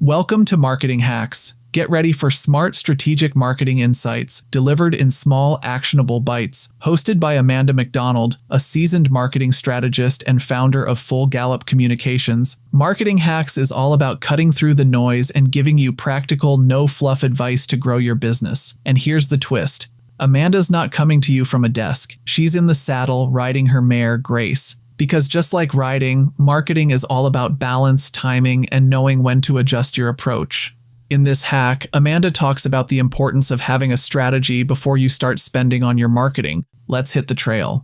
Welcome to Marketing Hacks. Get ready for smart strategic marketing insights delivered in small, actionable bites. Hosted by Amanda MacDonald, a seasoned marketing strategist and founder of Gallop Communications, Marketing Hacks is all about cutting through the noise and giving you practical, no-fluff advice to grow your business. And here's the twist. Amanda's not coming to you from a desk. She's in the saddle riding her mare, Grace. Because just like riding, marketing is all about balance, timing, and knowing when to adjust your approach. In this hack, Amanda talks about the importance of having a strategy before you start spending on your marketing. Let's hit the trail.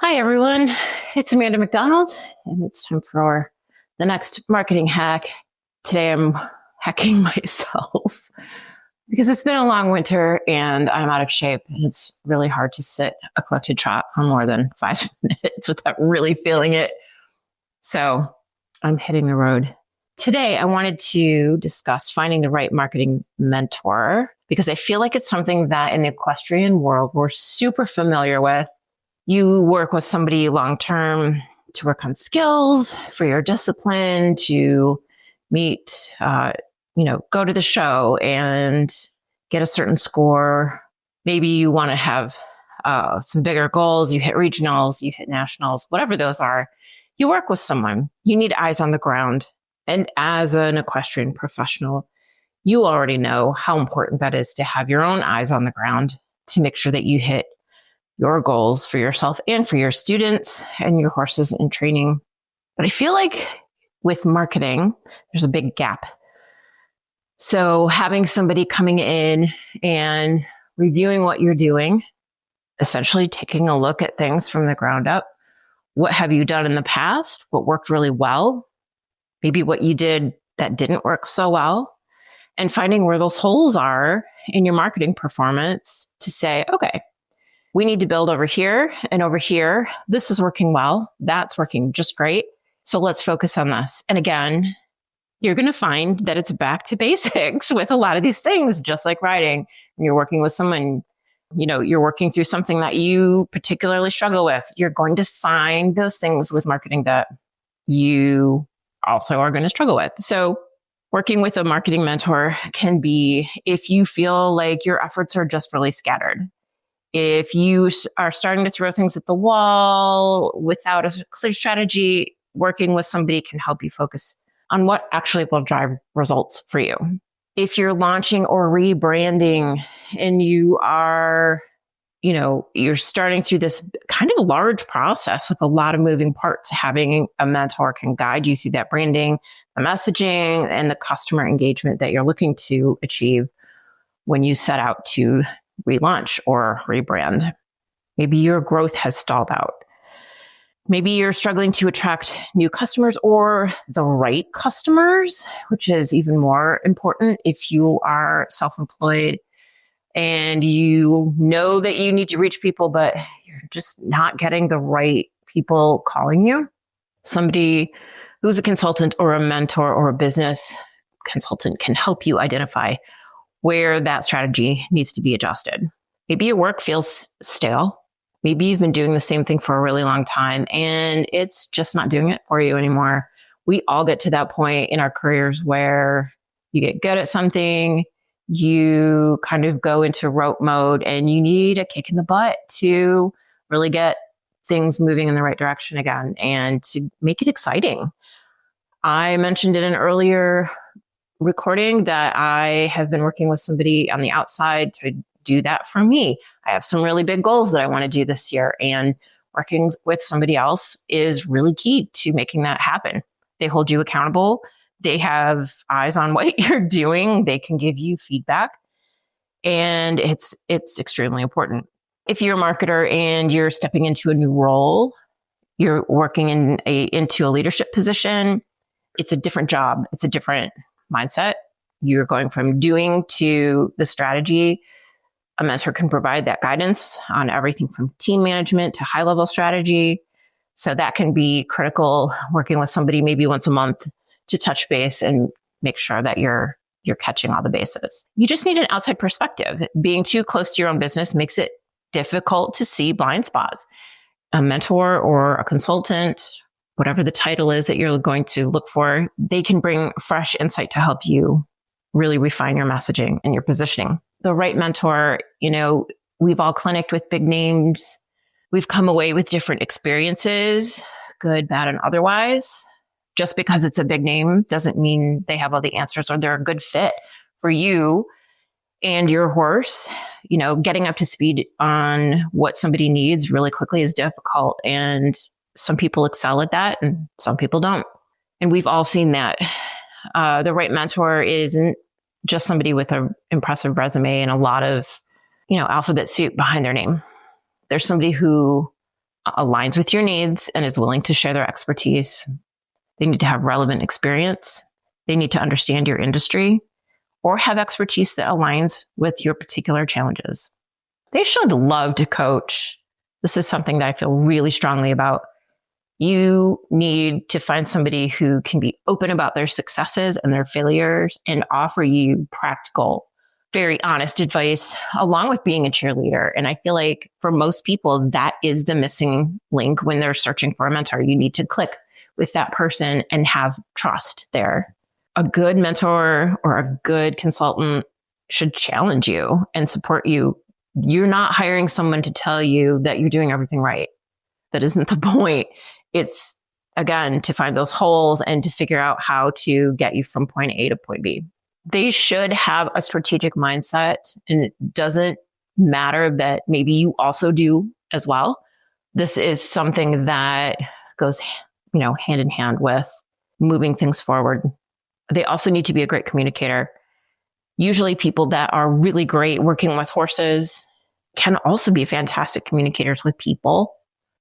Hi, everyone. It's Amanda MacDonald, and it's time for the next marketing hack. Today, I'm hacking myself because it's been a long winter and I'm out of shape. And it's really hard to sit a collected trot for more than 5 minutes without really feeling it. So I'm hitting the road. Today, I wanted to discuss finding the right marketing mentor because I feel like it's something that in the equestrian world, we're super familiar with. You work with somebody long-term to work on skills, for your discipline, to meet, go to the show and get a certain score. Maybe you want to have some bigger goals. You hit regionals, you hit nationals, whatever those are. You work with someone. You need eyes on the ground. And as an equestrian professional, you already know how important that is to have your own eyes on the ground to make sure that you hit your goals for yourself and for your students and your horses in training. But I feel like with marketing, there's a big gap. So having somebody coming in and reviewing what you're doing, essentially taking a look at things from the ground up. What have you done in the past? What worked really well? Maybe what you did that didn't work so well, and finding where those holes are in your marketing performance to say, okay, we need to build over here and over here. This is working well. That's working just great. So let's focus on this. And again, you're going to find that it's back to basics with a lot of these things, just like riding. When you're working with someone, you're working through something that you particularly struggle with. You're going to find those things with marketing that you also are going to struggle with. So working with a marketing mentor can be if you feel like your efforts are just really scattered. If you are starting to throw things at the wall without a clear strategy, working with somebody can help you focus on what actually will drive results for you. If you're launching or rebranding and you are, you're starting through this kind of large process with a lot of moving parts, having a mentor can guide you through that branding, the messaging, and the customer engagement that you're looking to achieve when you set out to relaunch or rebrand. Maybe your growth has stalled out. Maybe you're struggling to attract new customers or the right customers, which is even more important if you are self-employed and you know that you need to reach people, but you're just not getting the right people calling you. Somebody who's a consultant or a mentor or a business consultant can help you identify where that strategy needs to be adjusted. Maybe your work feels stale. Maybe you've been doing the same thing for a really long time and it's just not doing it for you anymore. We all get to that point in our careers where you get good at something, you kind of go into rote mode and you need a kick in the butt to really get things moving in the right direction again and to make it exciting. I mentioned in an earlier recording that I have been working with somebody on the outside to do that for me. I have some really big goals that I want to do this year, and working with somebody else is really key to making that happen. They hold you accountable. They have eyes on what you're doing. They can give you feedback, and it's extremely important. If you're a marketer and you're stepping into a new role, you're working into a leadership position, it's a different job. It's a different mindset. You're going from doing to the strategy. A mentor can provide that guidance on everything from team management to high-level strategy. So that can be critical, working with somebody maybe once a month to touch base and make sure that you're catching all the bases. You just need an outside perspective. Being too close to your own business makes it difficult to see blind spots. A mentor or a consultant whatever the title is that you're going to look for, they can bring fresh insight to help you really refine your messaging and your positioning. The right mentor, we've all clinicked with big names. We've come away with different experiences, good, bad, and otherwise. Just because it's a big name doesn't mean they have all the answers or they're a good fit for you and your horse. Getting up to speed on what somebody needs really quickly is difficult. And some people excel at that and some people don't. And we've all seen that. The right mentor isn't just somebody with an impressive resume and a lot of, alphabet soup behind their name. There's somebody who aligns with your needs and is willing to share their expertise. They need to have relevant experience. They need to understand your industry or have expertise that aligns with your particular challenges. They should love to coach. This is something that I feel really strongly about. You need to find somebody who can be open about their successes and their failures and offer you practical, very honest advice along with being a cheerleader. And I feel like for most people, that is the missing link when they're searching for a mentor. You need to click with that person and have trust there. A good mentor or a good consultant should challenge you and support you. You're not hiring someone to tell you that you're doing everything right. That isn't the point. It's, again, to find those holes and to figure out how to get you from point A to point B. They should have a strategic mindset, and it doesn't matter that maybe you also do as well. This is something that goes, hand in hand with moving things forward. They also need to be a great communicator. Usually people that are really great working with horses can also be fantastic communicators with people,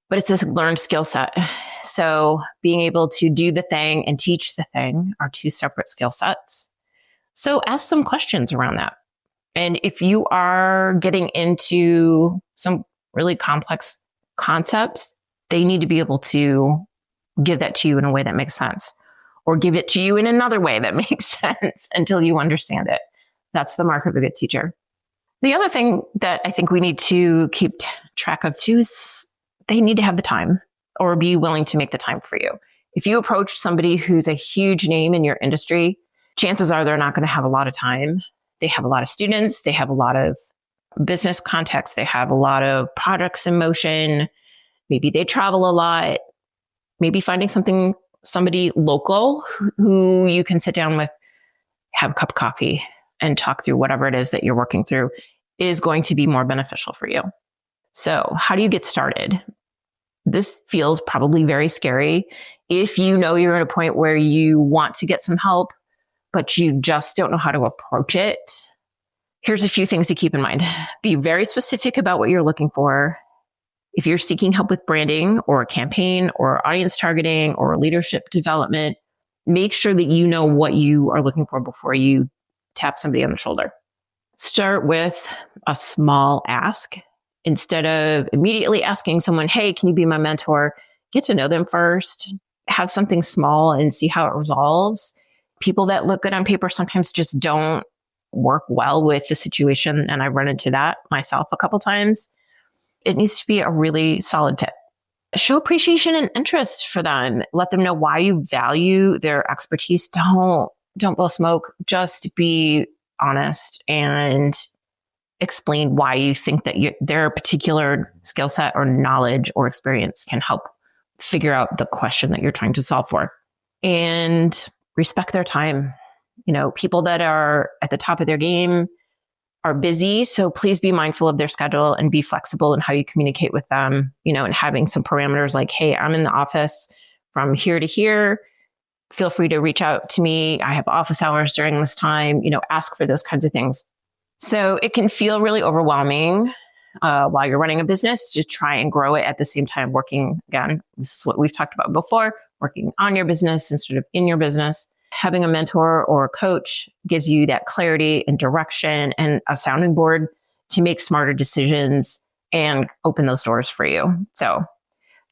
but it's a learned skill set. So being able to do the thing and teach the thing are two separate skill sets. So ask some questions around that. And if you are getting into some really complex concepts, they need to be able to give that to you in a way that makes sense, or give it to you in another way that makes sense until you understand it. That's the mark of a good teacher. The other thing that I think we need to keep track of too is they need to have the time or be willing to make the time for you. If you approach somebody who's a huge name in your industry, chances are they're not going to have a lot of time. They have a lot of students. They have a lot of business contacts. They have a lot of products in motion. Maybe they travel a lot. Maybe finding somebody local who you can sit down with, have a cup of coffee, and talk through whatever it is that you're working through is going to be more beneficial for you. So how do you get started? This feels probably very scary if you know you're at a point where you want to get some help, but you just don't know how to approach it. Here's a few things to keep in mind. Be very specific about what you're looking for. If you're seeking help with branding or a campaign or audience targeting or leadership development, make sure that you know what you are looking for before you tap somebody on the shoulder. Start with a small ask. Instead of immediately asking someone, hey, can you be my mentor? Get to know them first. Have something small and see how it resolves. People that look good on paper sometimes just don't work well with the situation. And I've run into that myself a couple times. It needs to be a really solid fit. Show appreciation and interest for them. Let them know why you value their expertise. Don't blow smoke. Just be honest and explain why you think that their particular skill set or knowledge or experience can help figure out the question that you're trying to solve for. And respect their time. People that are at the top of their game are busy. So please be mindful of their schedule and be flexible in how you communicate with them, and having some parameters like, hey, I'm in the office from here to here. Feel free to reach out to me. I have office hours during this time, ask for those kinds of things. So it can feel really overwhelming while you're running a business to try and grow it at the same time working, again, this is what we've talked about before, working on your business instead of in your business. Having a mentor or a coach gives you that clarity and direction and a sounding board to make smarter decisions and open those doors for you. So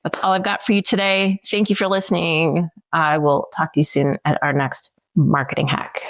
that's all I've got for you today. Thank you for listening. I will talk to you soon at our next marketing hack.